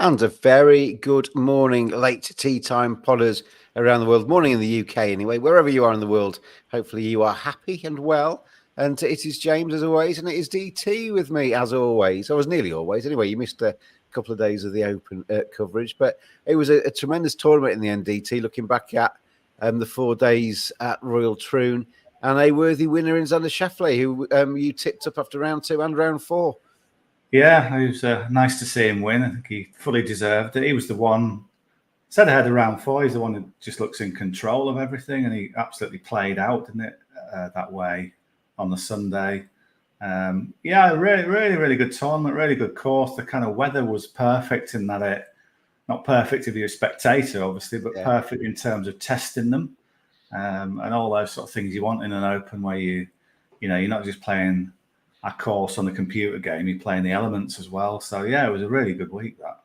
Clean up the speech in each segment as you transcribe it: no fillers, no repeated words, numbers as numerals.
And a very good morning, late tea time podders around the world. Morning in the UK, anyway. Wherever you are in the world, hopefully you are happy and well. And it is James, as always, and it is DT with me, as always. I was nearly always. Anyway, you missed a couple of days of the Open coverage, but it was a tremendous tournament in the end, DT, looking back at the 4 days at Royal Troon, and a worthy winner in Xander Schauffele, who you tipped up after round 2 and round 4. Yeah, it was nice to see him win. I think he fully deserved it. He was the one, said ahead of round 4, he's the one who just looks in control of everything, and he absolutely played out, didn't it, that way on the Sunday. Really good tournament, really good course. The kind of weather was perfect in that not perfect if you're a spectator, obviously, but perfect in terms of testing them and all those sort of things you want in an Open where you're not just playing a course on the computer game, you're playing the elements as well. So, yeah, it was a really good week, that.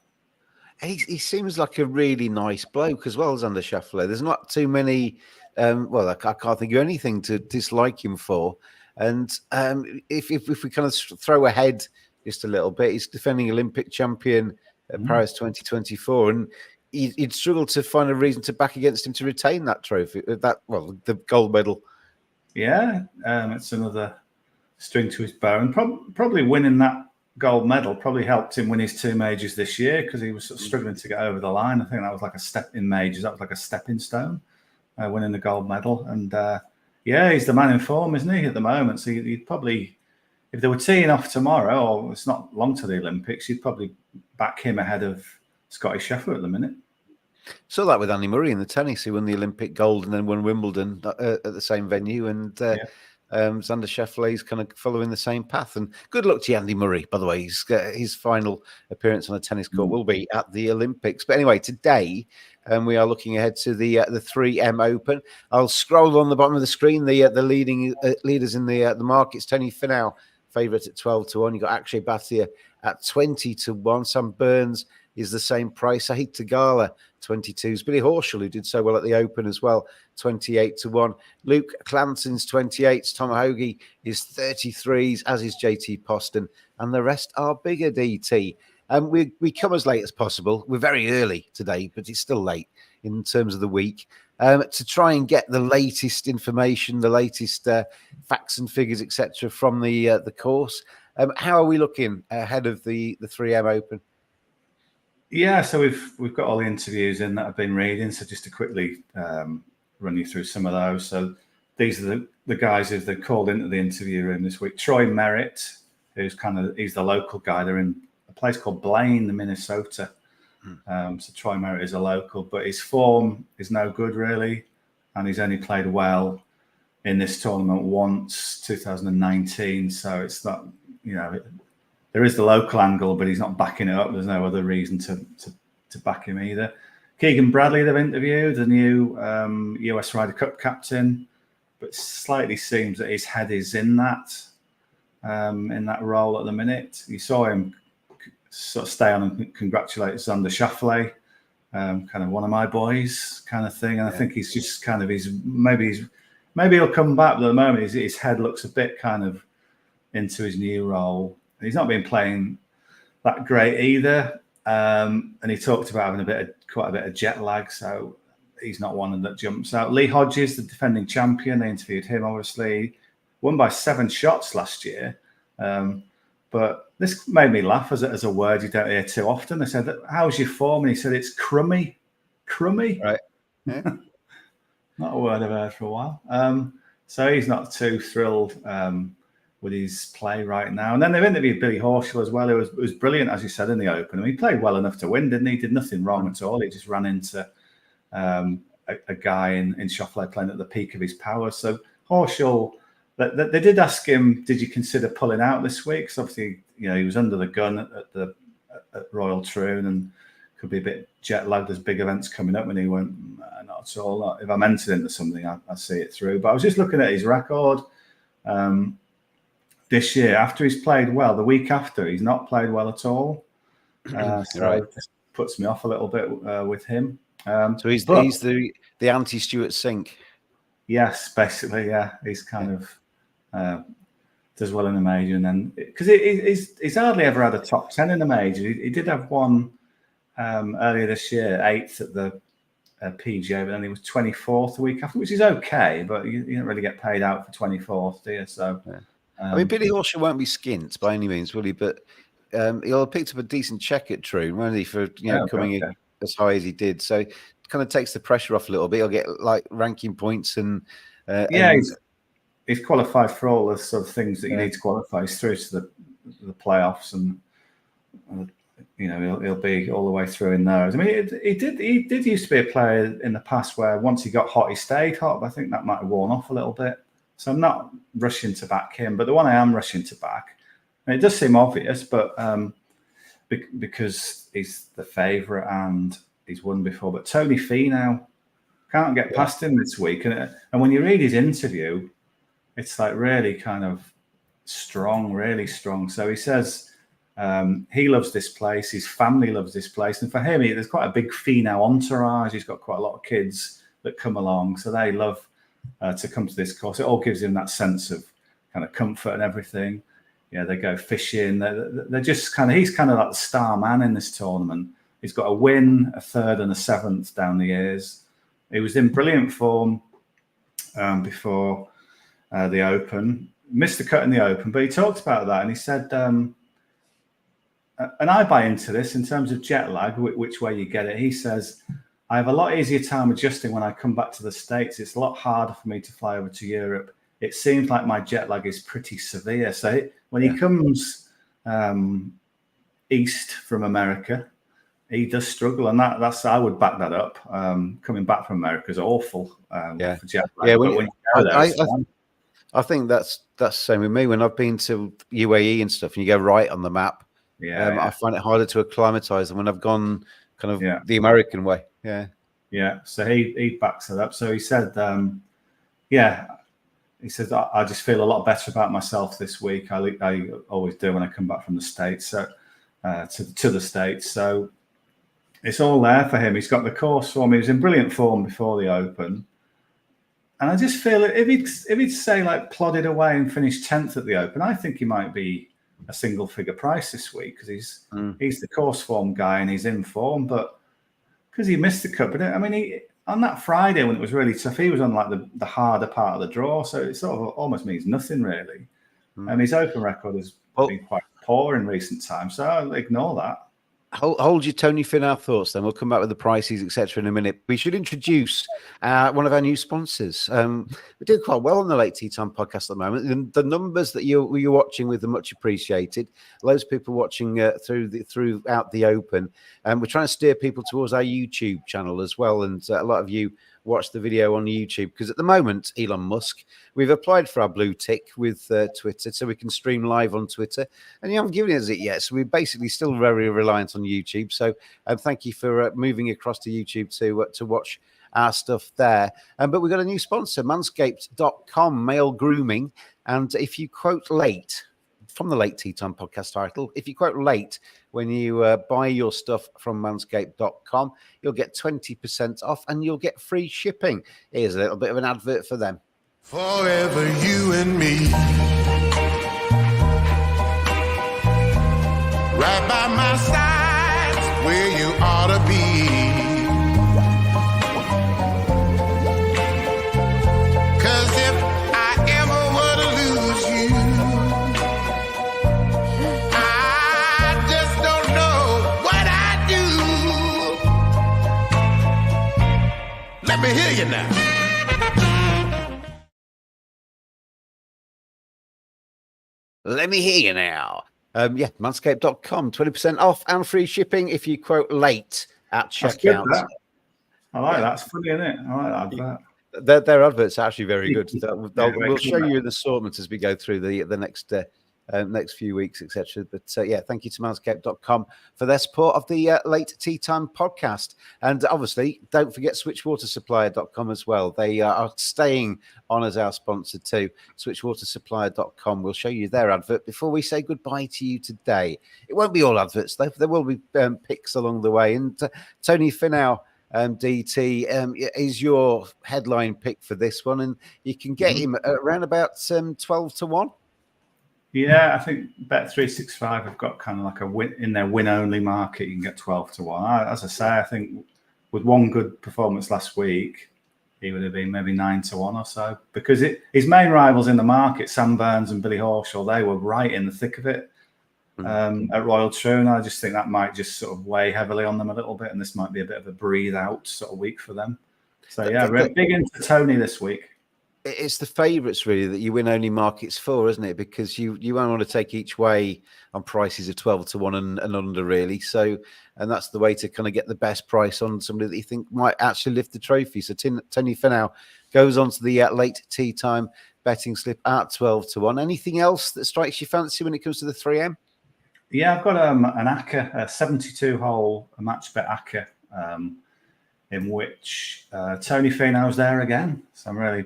He seems like a really nice bloke as well as Xander Schauffele. There's not too many, I can't think of anything to dislike him for. And if we kind of throw ahead just a little bit, he's defending Olympic champion at Paris 2024, and he'd struggle to find a reason to back against him to retain that trophy, the gold medal. Yeah, it's another string to his bow, and probably winning that gold medal probably helped him win his 2 majors this year, because he was sort of struggling to get over the line. I think that was like a step in majors. That was like a stepping stone, winning the gold medal. And he's the man in form, isn't he, at the moment? So you'd probably, if they were teeing off tomorrow, or it's not long to the Olympics, you'd probably back him ahead of Scotty Scheffler at the minute. Saw that with Andy Murray in the tennis. He won the Olympic gold and then won Wimbledon at the same venue. And Xander Schauffele is kind of following the same path. And good luck to Andy Murray, by the way. His final appearance on a tennis court will be at the Olympics. But anyway, today we are looking ahead to the 3M Open. I'll scroll on the bottom of the screen the leading leaders in the markets. Tony Finau, favourite at 12-1. You got Akshay Bhatia at 20-1. Sam Burns is the same price. Sahith Theegala, 22s. Billy Horschel, who did so well at the Open as well, 28-1. Luke Clanton's 28s. Tom Hoagie is 33s, as is JT Poston. And the rest are bigger, DT. We come as late as possible. We're very early today, but it's still late in terms of the week, to try and get the latest information, the latest facts and figures, etc., from the course. How are we looking ahead of the 3M Open? Yeah, so we've got all the interviews in that I've been reading. So just to quickly run you through some of those. So these are the guys who've been called into the interview room this week. Troy Merritt, he's the local guy. They're in a place called Blaine, Minnesota. So Troy Merritt is a local, but his form is no good really, and he's only played well in this tournament once, 2019. So it's not, there is the local angle, but he's not backing it up. There's no other reason to back him either. Keegan Bradley, they've interviewed, the new US Ryder Cup captain, but slightly seems that his head is in that role at the minute. You saw him sort of stay on and congratulate Xander Schauffele, kind of one of my boys kind of thing. And I think he's just kind of, maybe he'll come back, but at the moment his head looks a bit kind of into his new role. He's not been playing that great either. And he talked about having quite a bit of jet lag, so he's not one that jumps out. Lee Hodges, the defending champion, they interviewed him, obviously. Won by 7 shots last year. But this made me laugh as a word you don't hear too often. They said, how's your form? And he said, it's crummy. Crummy? Right. Yeah. Not a word I've heard for a while. So he's not too thrilled with his play right now. And then they've interviewed Billy Horschel as well, who was brilliant, as you said, in the Open. I mean, he played well enough to win, didn't he? He did nothing wrong at all. He just ran into a guy in Schauffele playing at the peak of his power. So Horschel, they did ask him, did you consider pulling out this week? Because obviously, he was under the gun at Royal Troon and could be a bit jet lagged. There's big events coming up, and he went, not at all. If I'm entered into something, I see it through. But I was just looking at his record. This year, after he's played well, the week after, he's not played well at all. It just puts me off a little bit with him. So he's the anti-Stuart Sink. Yes, basically, yeah. He's kind of does well in the major, and then because he's hardly ever had a top 10 in the major. He did have one earlier this year, 8th at the PGA, but then he was 24th the week after, which is okay, but you don't really get paid out for 24th, do you? So, yeah. I mean, Billy Horschel won't be skint by any means, will he? But he'll have picked up a decent check at Troon, won't he, for coming in as high as he did. So it kind of takes the pressure off a little bit. He'll get like ranking points and he's qualified for all the sort of things that you need to qualify. He's through to the playoffs, and he'll be all the way through in those. I mean, he did used to be a player in the past where once he got hot, he stayed hot. But I think that might have worn off a little bit. So I'm not rushing to back him, but the one I am rushing to back, and it does seem obvious, but because he's the favourite and he's won before. But Tony Finau, can't get past him this week, and when you read his interview, it's like really kind of strong, really strong. So he says he loves this place, his family loves this place, and for him, there's quite a big Finau entourage. He's got quite a lot of kids that come along, so they love to come to this course. It all gives him that sense of kind of comfort and everything. Yeah, they go fishing. They're just he's kind of like the star man in this tournament. He's got a win, a third, and a seventh down the years. He was in brilliant form before the Open. Missed the cut in the Open, but he talked about that and he said, and I buy into this in terms of jet lag, which way you get it. He says, I have a lot easier time adjusting when I come back to the States. It's a lot harder for me to fly over to Europe. It seems like my jet lag is pretty severe. So when he comes east from America, he does struggle, and that's I would back that up. Coming back from America is awful for jet lag. I think that's the same with me. When I've been to UAE and stuff, and you go right on the map, I find it harder to acclimatise than when I've gone kind of the American way. Yeah. So he backs it up. So he said, he says, I just feel a lot better about myself this week. I always do when I come back from the States, so to the States. So it's all there for him. He's got the course form. He was in brilliant form before the Open. And I just feel that if he'd say like plodded away and finished 10th at the Open, I think he might be a single figure price this week because he's the course form guy and he's in form. But because he missed the cut, but I mean, on that Friday when it was really tough, he was on like the harder part of the draw, so it sort of almost means nothing really. And his Open record has been quite poor in recent times, so I'll ignore that. Hold your Tony Finau thoughts, then we'll come back with the prices, etc. in a minute. We should introduce one of our new sponsors. We're doing quite well on the Late Tea Time podcast at the moment. The numbers that you're watching with are much appreciated. Loads of people watching throughout the Open. We're trying to steer people towards our YouTube channel as well, and a lot of you watch the video on YouTube because at the moment, Elon Musk, we've applied for our blue tick with Twitter so we can stream live on Twitter, and you haven't given us it yet, so we're basically still very reliant on YouTube. So thank you for moving across to YouTube to watch our stuff there. But we've got a new sponsor, manscaped.com, male grooming, and if you quote late from the Late Tea Time podcast title, if you quote late when you buy your stuff from manscaped.com, you'll get 20% off and you'll get free shipping. Here's a little bit of an advert for them. Forever you and me, right by my side, where you ought to be. 'Cause if I ever were to lose you, I just don't know what I'd do. Let me hear you now. Let me hear you now. Manscaped.com, 20% off and free shipping if you quote late at checkout. I like that. It's funny, isn't it? I like that. Their adverts are actually very good. We'll show you the assortment as we go through the next few weeks, etc. But thank you to manscaped.com for their support of the Late Tea Time podcast. And obviously, don't forget switchwatersupplier.com as well. They are staying on as our sponsor too. Switchwatersupplier.com. We'll show you their advert before we say goodbye to you today. It won't be all adverts, though. There will be picks along the way. And Tony Finau, DT, is your headline pick for this one. And you can get him around about 12 to 1. Yeah, I think Bet365 have got kind of like a win in their win-only market. You can get 12 to 1. As I say, I think with one good performance last week, he would have been maybe 9 to 1 or so. Because his main rivals in the market, Sam Burns and Billy Horschel, they were right in the thick of it at Royal Troon. I just think that might just sort of weigh heavily on them a little bit, and this might be a bit of a breathe-out sort of week for them. So, yeah, we're big into Tony this week. It's the favourites really that you win only markets for, isn't it? Because you won't want to take each way on prices of 12 to 1 and under really. So, and that's the way to kind of get the best price on somebody that you think might actually lift the trophy. So Tony Finau goes on to the late tea time betting slip at 12 to 1. Anything else that strikes your fancy when it comes to the 3M? Yeah, I've got an ACCA, a 72-hole match bet ACCA, in which Tony Finau's there again. So I'm really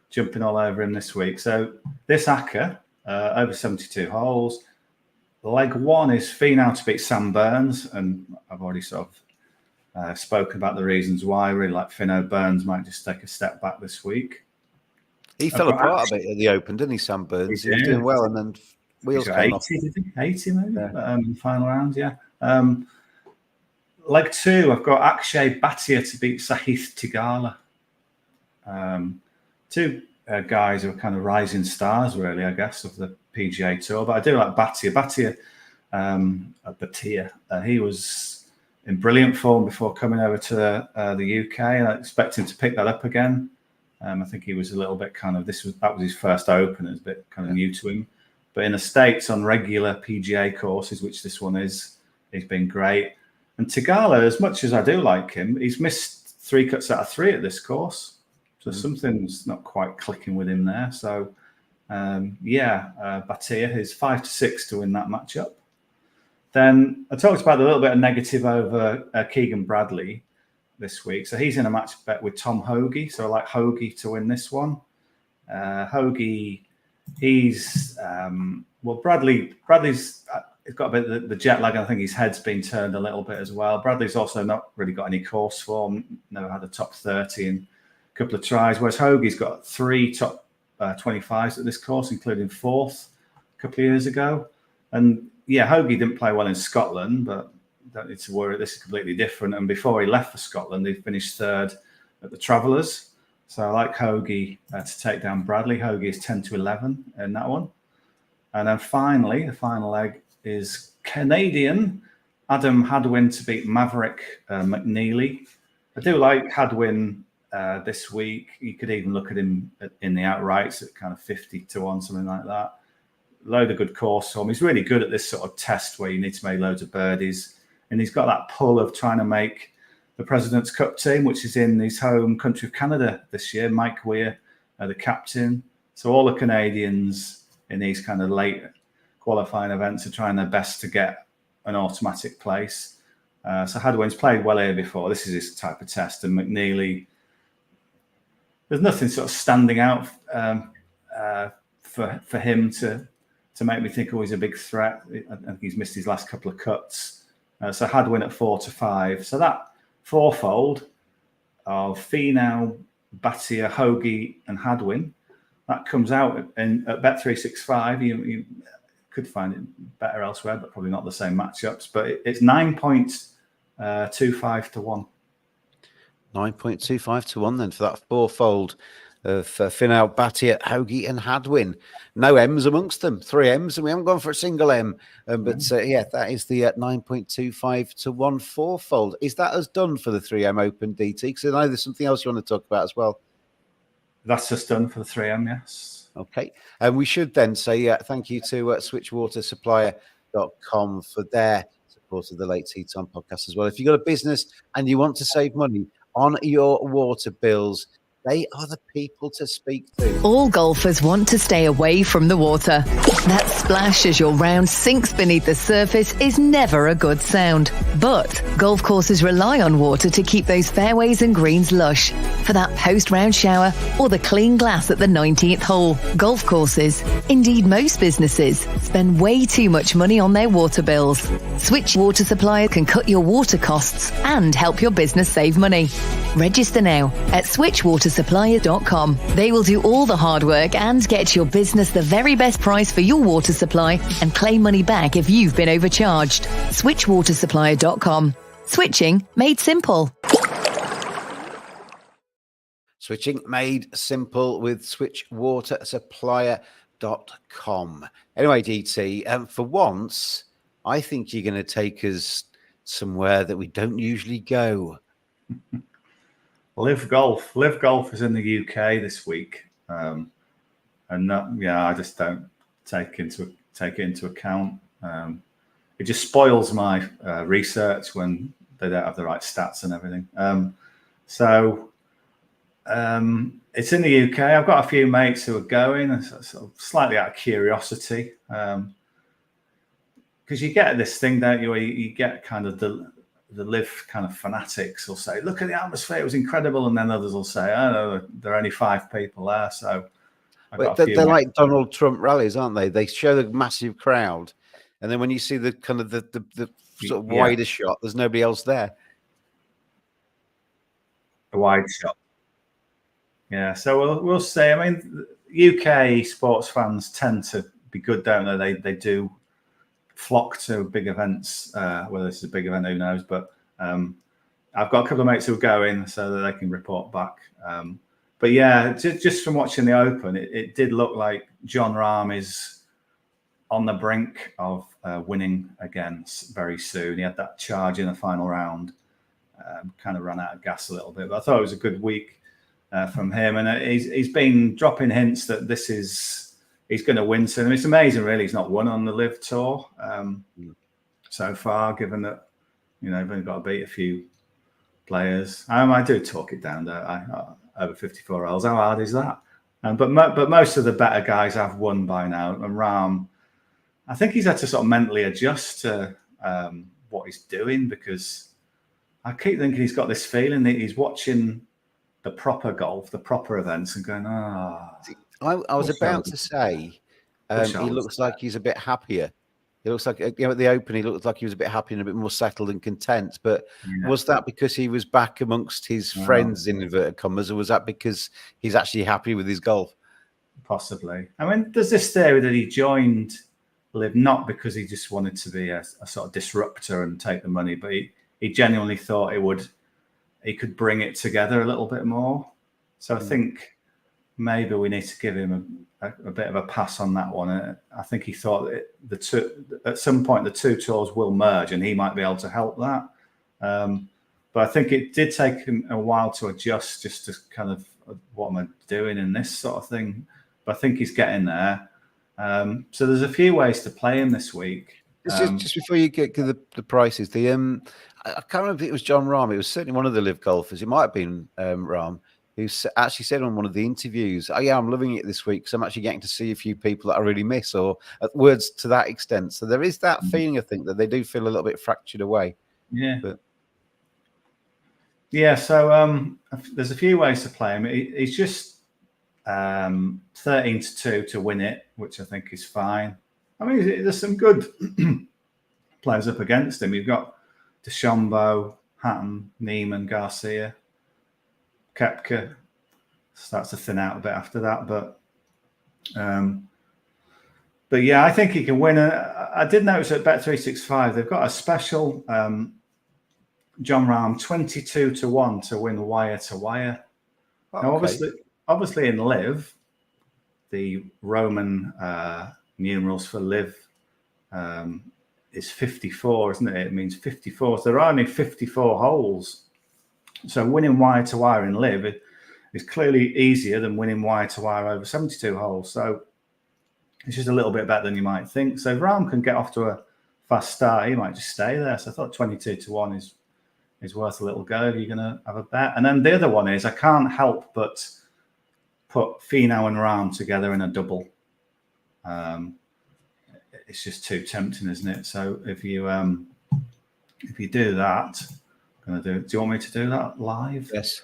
jumping all over him this week. So this ACCA, over 72 holes. Leg 1 is Finau to beat Sam Burns, and I've already sort of spoken about the reasons why. I really like Finau. Burns might just take a step back this week. He fell apart a bit at the Open, didn't he, Sam Burns? He was doing well, and then wheels came off. 80 maybe, in the final round, yeah. Leg 2, I've got Akshay Bhatia to beat Sahith Theegala. Two guys who are kind of rising stars, really, I guess, of the PGA Tour. But I do like Bhatia. Bhatia. He was in brilliant form before coming over to the UK, and I expect him to pick that up again. I think he was a little bit kind of that was his first Open. It was a bit kind of new to him. But in the States, on regular PGA courses, which this one is, he's been great. And Theegala, as much as I do like him, he's missed 3 cuts out of 3 at this course. So something's not quite clicking with him there. So, Bhatia is 5 to 6 to win that matchup. Then I talked about a little bit of negative over Keegan Bradley this week. So he's in a match bet with Tom Hoge. So I like Hoge to win this one. Hoge, he's Bradley's he's got a bit of the jet lag. I think his head's been turned a little bit as well. Bradley's also not really got any course form. Never had a top 30 in a couple of tries. Whereas Hoagie's got 3 top 25s at this course, including 4th a couple of years ago. And yeah, Hoge didn't play well in Scotland, but don't need to worry. This is completely different. And before he left for Scotland, he finished 3rd at the Travellers. So I like Hoge to take down Bradley. Hoge is 10 to 11 in that one. And then finally, the final leg is Canadian Adam Hadwin to beat Maverick McNeely. I do like Hadwin this week. You could even look at him in the outrights at kind of 50 to 1, something like that. Load of good course form. He's really good at this sort of test where you need to make loads of birdies. And he's got that pull of trying to make the President's Cup team, which is in his home country of Canada this year. Mike Weir, the captain. So all the Canadians in these kind of late qualifying events are trying their best to get an automatic place. So Hadwin's played well here before. This is his type of test. And McNeely, there's nothing sort of standing out for him to make me think, oh, he's a big threat. I think he's missed his last couple of cuts. So Hadwin at 4 to 5. So that fourfold of Finau, Bhatia, Hoge, and Hadwin, that comes out at Bet365. You could find it better elsewhere, but probably not the same matchups. But it's 9.25 to 1. 9.25 to 1 then for that fourfold of Finau, Bhatia, Hoge, and Hadwin. No M's amongst them, 3 M's, and we haven't gone for a single M. But that is the 9.25 to 1 fourfold. Is that as done for the 3M Open, DT? Because I know there's something else you want to talk about as well. That's just done for the 3M, yes. Okay. And we should then say thank you to switchwatersupplier.com for their support of the Late Tea Time podcast as well. If you've got a business and you want to save money on your water bills, they are the people to speak to. All golfers want to stay away from the water. That splash as your round sinks beneath the surface is never a good sound. But golf courses rely on water to keep those fairways and greens lush. For that post-round shower or the clean glass at the 19th hole. Golf courses, indeed most businesses, spend way too much money on their water bills. Switch Water Supplier can cut your water costs and help your business save money. Register now at switchwatersupplier.com switchwatersupplier.com. They will do all the hard work and get your business the very best price for your water supply and claim money back if you've been overcharged. Switchwatersupplier.com. Switching made simple. Switching made simple with switchwatersupplier.com. Anyway, DT, for once, I think you're going to take us somewhere that we don't usually go. Live Golf. Live Golf is in the UK this week, and I just don't take it into account. It just spoils my research when they don't have the right stats and everything. It's in the UK. I've got a few mates who are going, sort of slightly out of curiosity, because you get this thing, don't you? Where you get kind of the live kind of fanatics will say, "Look at the atmosphere; it was incredible," and then others will say, "Oh no, there are only 5 people there." So they're like Donald Trump rallies, aren't they? They show the massive crowd, and then when you see the kind of the sort of wider shot, there's nobody else there. A wide shot. Yeah, so we'll see. I mean, UK sports fans tend to be good, don't they? They do flock to big events. Whether this is a big event, who knows? But I've got a couple of mates who are going so that they can report back. But yeah, just from watching the Open, it did look like Jon Rahm is on the brink of winning again very soon. He had that charge in the final round, kind of ran out of gas a little bit. But I thought it was a good week from him, and he's been dropping hints that he's going to win soon. I mean, it's amazing, really. He's not won on the Live Tour so far, given that they've only got to beat a few players. I do talk it down, don't I? Over 54 holes. How hard is that? But most of the better guys have won by now. And Rahm, I think he's had to sort of mentally adjust to what he's doing, because I keep thinking he's got this feeling that he's watching the proper golf, the proper events, and going, I was about to say, he looks like he's a bit happier. He looks like, at the Open, he looked like he was a bit happier and a bit more settled and content. But was that because he was back amongst his friends, in inverted commas, or was that because he's actually happy with his golf? Possibly. I mean, there's this theory that he joined Live not because he just wanted to be a sort of disruptor and take the money, but he genuinely thought he could bring it together a little bit more. So I think maybe we need to give him a bit of a pass on that one. I think he thought that at some point the two tours will merge and he might be able to help that. But I think it did take him a while to adjust, just to kind of, what am I doing in this sort of thing? But I think he's getting there. So there's a few ways to play him this week. Just before you get to the prices, I can't remember if it was Jon Rahm. It was certainly one of the Live golfers. It might have been Rahm, who actually said on one of the interviews, "Oh yeah, I'm loving it this week because I'm actually getting to see a few people that I really miss," or words to that extent. So there is that feeling, I think, that they do feel a little bit fractured away. Yeah. So there's a few ways to play him. He's just 13-2 to win it, which I think is fine. I mean, there's some good players up against him. You've got DeChambeau, Hatton, Neiman, Garcia, Koepka starts to thin out a bit after that, but yeah, I think he can win. I did notice at Bet365 they've got a special Jon Rahm 22-1 to win wire to wire. Now, obviously in Live, the Roman numerals for Live is 54, isn't it? It means 54. So there are only 54 holes. So winning wire to wire in Live is clearly easier than winning wire to wire over 72 holes. So it's just a little bit better than you might think. So if Rahm can get off to a fast start, he might just stay there. So I thought 22-1 is worth a little go if you're going to have a bet. And then the other one is, I can't help but put Finau and Rahm together in a double. It's just too tempting, isn't it? So if you do that, do you want me to do that live? Yes.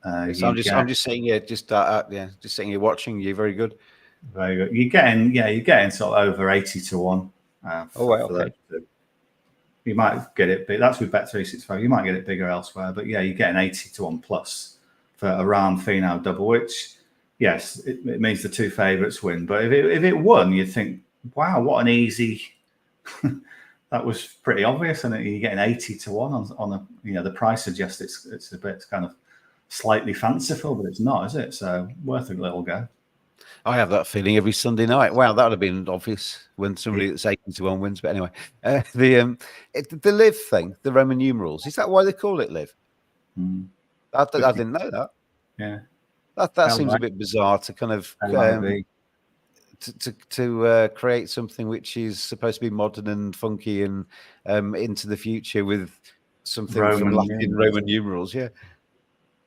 So I'm just sitting here, just sitting here watching you. Very good. Very good. You're getting sort of over 80-1. Okay. You might get it big. That's with Bet365. You might get it bigger elsewhere, but yeah, you're getting 80-1 plus for a round Finau double, which, yes, it means the two favourites win. But if it won, you'd think, wow, what an easy... That was pretty obvious, and you're getting 80 to 1 on a, the price suggests it's a bit kind of slightly fanciful, but it's not, is it? So worth a little go. I have that feeling every Sunday night. Wow, that would have been obvious when somebody that's 80 to 1 wins. But anyway, the live thing, the Roman numerals, is that why they call it live? I didn't know that. Yeah, that seems a bit bizarre to kind of to create something which is supposed to be modern and funky and into the future with something from Latin Roman numerals. Yeah.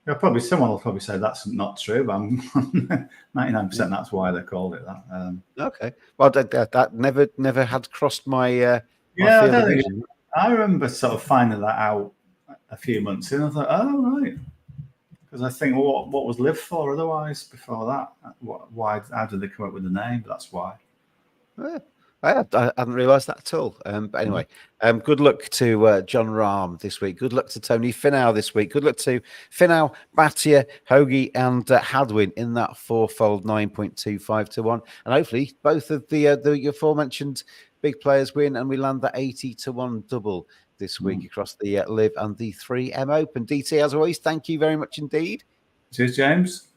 Yeah, probably someone will probably say that's not true, but I'm 99% that's why they called it that. Okay, well, that never had crossed my I remember sort of finding that out a few months in. I thought, oh right, because I think, well, what was live for otherwise before that? Why? How did they come up with the name? That's why. Yeah. I hadn't realised that at all. But anyway, good luck to John Rahm this week. Good luck to Tony Finau this week. Good luck to Finau, Bhatia, Hoagie, and Hadwin in that fourfold 9.25 to 1. And hopefully both of the aforementioned big players win, and we land the 80 to 1 double this week across the Live and the 3M Open. DT, as always, thank you very much indeed. Cheers, James.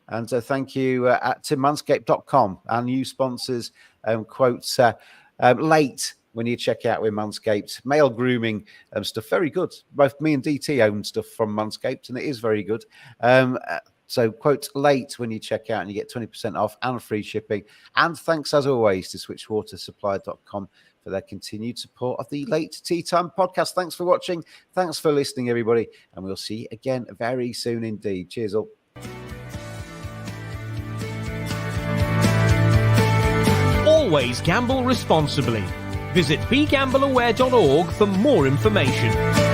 And thank you at timmanscaped.com, our new sponsors. Quotes late when you check out with Manscaped. Male grooming stuff, very good. Both me and DT own stuff from Manscaped, and it is very good. So quote late when you check out, and you get 20% off and free shipping. And thanks, as always, to switchwatersupply.com for their continued support of the Late Tea Time podcast. Thanks for watching. Thanks for listening, everybody. And we'll see you again very soon indeed. Cheers all. Always gamble responsibly. Visit begambleaware.org for more information.